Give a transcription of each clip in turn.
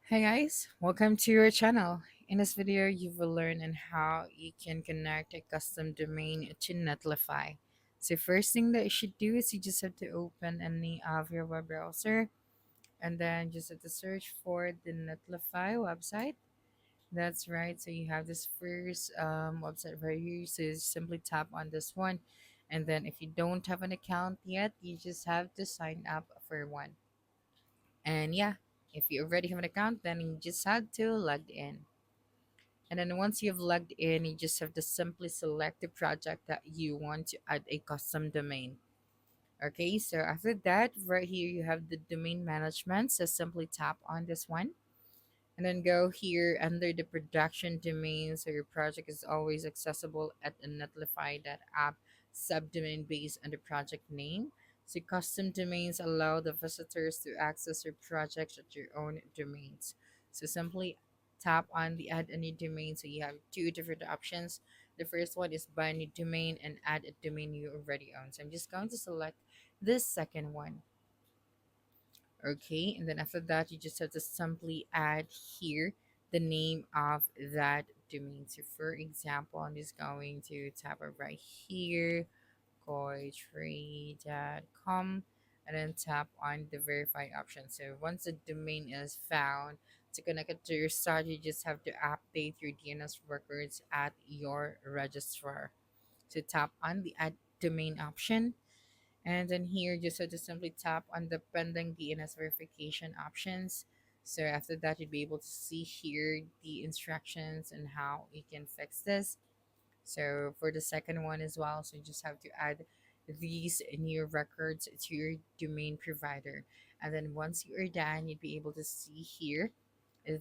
Hey guys, welcome to your channel. In this video, you will learn on how you can connect a custom domain to Netlify. So first thing that you should do is you just have to open any of your web browser and then just have to search for the Netlify website. That's right. So you have this first website right here. So you simply tap on this one. And then if you don't have an account yet, you just have to sign up for one. And yeah, if you already have an account, then you just had to log in. And then once you've logged in, you just have to simply select the project that you want to add a custom domain. Okay, so after that, right here you have the domain management. So simply tap on this one and then go here under the production domain. So your project is always accessible at a netlify.app subdomain based on the project name. So custom domains allow the visitors to access your projects at your own domains. So simply tap on the add a new domain. So you have two different options. The first one is buy a new domain and add a domain you already own. So I'm just going to select this second one. Okay, and then after that you just have to simply add here the name of that domain. So for example, I'm just going to tap it right here, koitree.com, and then tap on the verify option. So once the domain is found, to connect it to your site, you just have to update your DNS records at your registrar. So tap on the add domain option, and then here, just have to simply tap on the pending DNS verification options. So after that, you'd be able to see here the instructions and how you can fix this. So for the second one as well, so you just have to add these new records to your domain provider. And then once you are done, you'd be able to see here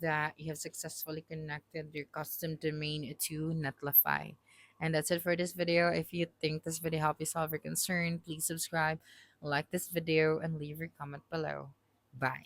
that you have successfully connected your custom domain to Netlify. And that's it for this video. If you think this video helped you solve your concern, please subscribe, like this video, and leave your comment below. Bye.